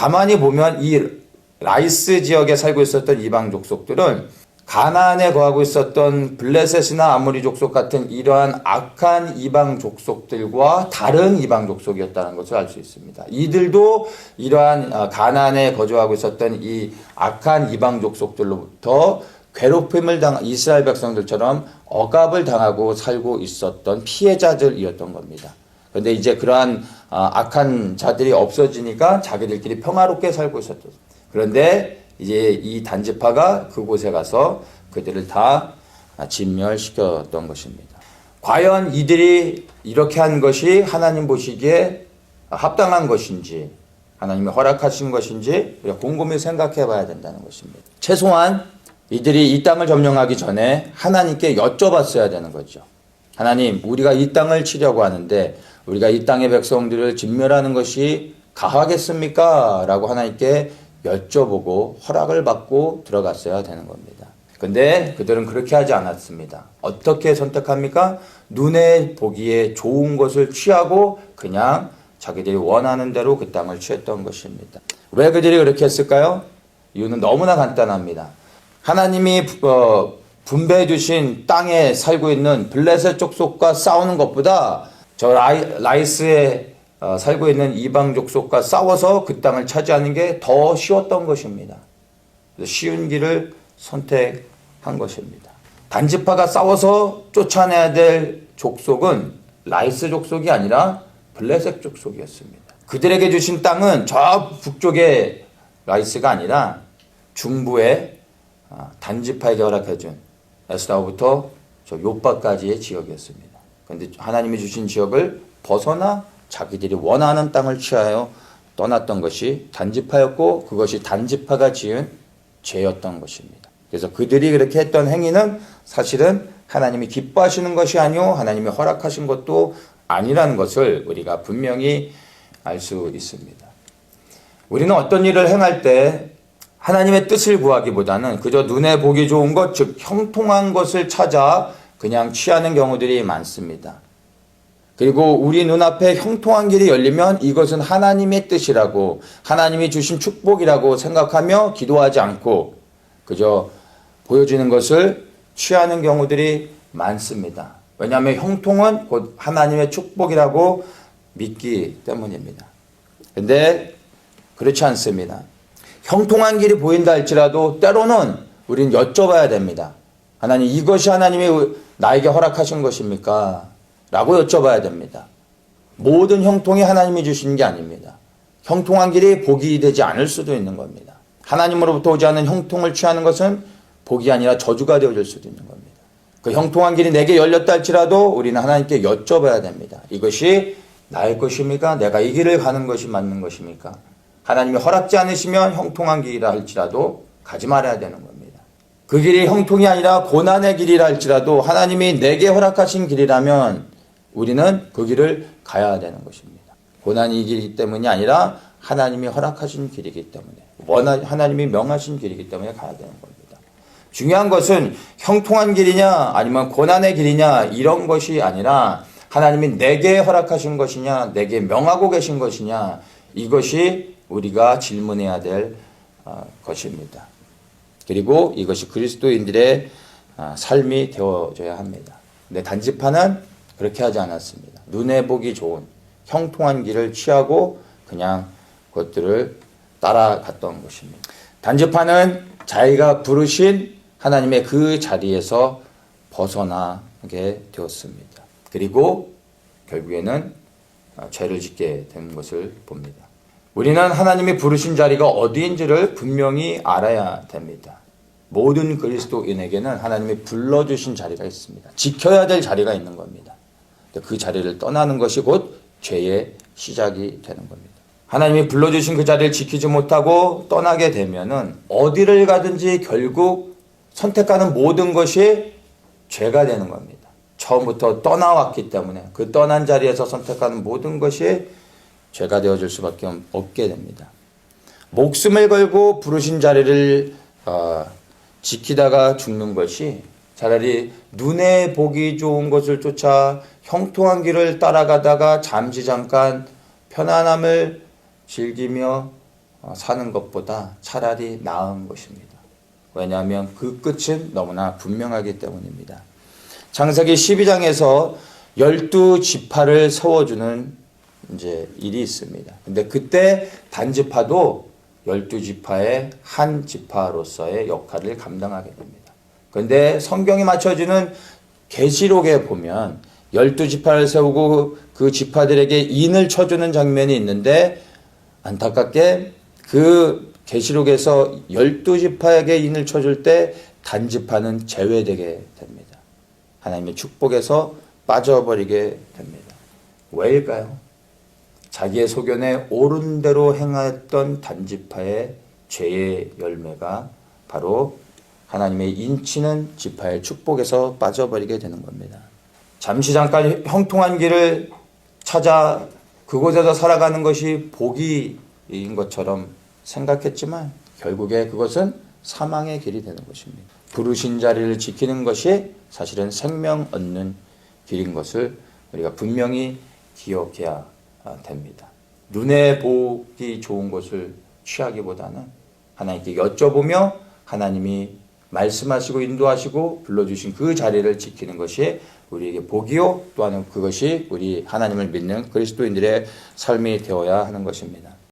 가만히 보면 이 라이스 지역에 살고 있었던 이방 족속들은 가나안에 거하고 있었던 블레셋이나 아모리 족속 같은 이러한 악한 이방 족속들과 다른 이방 족속이었다는 것을 알 수 있습니다. 이들도 이러한 가나안에 거주하고 있었던 이 악한 이방 족속들로부터 괴롭힘을 당한 이스라엘 백성들처럼 억압을 당하고 살고 있었던 피해자들이었던 겁니다. 그런데 이제 그러한 악한 자들이 없어지니까 자기들끼리 평화롭게 살고 있었죠. 그런데 이제 이 단지파가 그곳에 가서 그들을 다 진멸시켰던 것입니다. 과연 이들이 이렇게 한 것이 하나님 보시기에 합당한 것인지, 하나님이 허락하신 것인지 우리가 곰곰이 생각해 봐야 된다는 것입니다. 최소한 이들이 이 땅을 점령하기 전에 하나님께 여쭤봤어야 되는 거죠. 하나님, 우리가 이 땅을 치려고 하는데 우리가 이 땅의 백성들을 진멸하는 것이 가하겠습니까? 라고 하나님께 여쭤보고 허락을 받고 들어갔어야 되는 겁니다. 근데 그들은 그렇게 하지 않았습니다. 어떻게 선택합니까? 눈에 보기에 좋은 것을 취하고 그냥 자기들이 원하는 대로 그 땅을 취했던 것입니다. 왜 그들이 그렇게 했을까요? 이유는 너무나 간단합니다. 하나님이 분배해 주신 땅에 살고 있는 블레셋 족속과 싸우는 것보다 저 라이스에 살고 있는 이방 족속과 싸워서 그 땅을 차지하는 게 더 쉬웠던 것입니다. 그래서 쉬운 길을 선택한 것입니다. 단지파가 싸워서 쫓아내야 될 족속은 라이스 족속이 아니라 블레셋 족속이었습니다. 그들에게 주신 땅은 저 북쪽의 라이스가 아니라 중부의 단지파에게 허락해준 에스라오부터 저 요바까지의 지역이었습니다. 그런데 하나님이 주신 지역을 벗어나 자기들이 원하는 땅을 취하여 떠났던 것이 단지파였고 그것이 단지파가 지은 죄였던 것입니다. 그래서 그들이 그렇게 했던 행위는 사실은 하나님이 기뻐하시는 것이 아니오 하나님이 허락하신 것도 아니라는 것을 우리가 분명히 알 수 있습니다. 우리는 어떤 일을 행할 때 하나님의 뜻을 구하기보다는 그저 눈에 보기 좋은 것, 즉 형통한 것을 찾아 그냥 취하는 경우들이 많습니다. 그리고 우리 눈앞에 형통한 길이 열리면 이것은 하나님의 뜻이라고 하나님이 주신 축복이라고 생각하며 기도하지 않고 그저 보여지는 것을 취하는 경우들이 많습니다. 왜냐하면 형통은 곧 하나님의 축복이라고 믿기 때문입니다. 그런데 그렇지 않습니다. 형통한 길이 보인다 할지라도 때로는 우리는 여쭤봐야 됩니다. 하나님, 이것이 하나님이 나에게 허락하신 것입니까? 라고 여쭤봐야 됩니다. 모든 형통이 하나님이 주신 게 아닙니다. 형통한 길이 복이 되지 않을 수도 있는 겁니다. 하나님으로부터 오지 않은 형통을 취하는 것은 복이 아니라 저주가 되어질 수도 있는 겁니다. 그 형통한 길이 내게 열렸다 할지라도 우리는 하나님께 여쭤봐야 됩니다. 이것이 나의 것입니까? 내가 이 길을 가는 것이 맞는 것입니까? 하나님이 허락지 않으시면 형통한 길이라 할지라도 가지 말아야 되는 겁니다. 그 길이 형통이 아니라 고난의 길이라 할지라도 하나님이 내게 허락하신 길이라면 우리는 그 길을 가야 되는 것입니다. 고난이 길이기 때문이 아니라 하나님이 허락하신 길이기 때문에 하나님이 명하신 길이기 때문에 가야 되는 겁니다. 중요한 것은 형통한 길이냐 아니면 고난의 길이냐 이런 것이 아니라 하나님이 내게 허락하신 것이냐 내게 명하고 계신 것이냐 이것이 우리가 질문해야 될 것입니다. 그리고 이것이 그리스도인들의 삶이 되어져야 합니다. 근데 단지파는 그렇게 하지 않았습니다. 눈에 보기 좋은 형통한 길을 취하고 그냥 그것들을 따라갔던 것입니다. 단지파는 자기가 부르신 하나님의 그 자리에서 벗어나게 되었습니다. 그리고 결국에는 죄를 짓게 된 것을 봅니다. 우리는 하나님이 부르신 자리가 어디인지를 분명히 알아야 됩니다. 모든 그리스도인에게는 하나님이 불러주신 자리가 있습니다. 지켜야 될 자리가 있는 겁니다. 그 자리를 떠나는 것이 곧 죄의 시작이 되는 겁니다. 하나님이 불러주신 그 자리를 지키지 못하고 떠나게 되면은 어디를 가든지 결국 선택하는 모든 것이 죄가 되는 겁니다. 처음부터 떠나왔기 때문에 그 떠난 자리에서 선택하는 모든 것이 죄가 되어질 수밖에 없게 됩니다. 목숨을 걸고 부르신 자리를 지키다가 죽는 것이 차라리 눈에 보기 좋은 것을 쫓아 형통한 길을 따라가다가 잠시 잠깐 편안함을 즐기며 사는 것보다 차라리 나은 것입니다. 왜냐하면 그 끝은 너무나 분명하기 때문입니다. 창세기 12장에서 12지파를 세워주는 이제 일이 있습니다. 근데 그때 단지파도 12지파의 한 지파로서의 역할을 감당하게 됩니다. 그런데 성경이 맞춰주는 계시록에 보면 12지파를 세우고 그 지파들에게 인을 쳐주는 장면이 있는데 안타깝게 그 계시록에서 12지파에게 인을 쳐줄 때 단지파는 제외되게 됩니다. 하나님의 축복에서 빠져버리게 됩니다. 왜일까요? 자기의 소견에 옳은 대로 행했던 단지파의 죄의 열매가 바로 하나님의 인치는 지파의 축복에서 빠져버리게 되는 겁니다. 잠시 잠깐 형통한 길을 찾아 그곳에서 살아가는 것이 복이인 것처럼 생각했지만 결국에 그것은 사망의 길이 되는 것입니다. 부르신 자리를 지키는 것이 사실은 생명 얻는 길인 것을 우리가 분명히 기억해야 됩니다. 눈에 보기 좋은 것을 취하기보다는 하나님께 여쭤보며 하나님이 말씀하시고 인도하시고 불러주신 그 자리를 지키는 것이 우리에게 복이요 또한 그것이 우리 하나님을 믿는 그리스도인들의 삶이 되어야 하는 것입니다.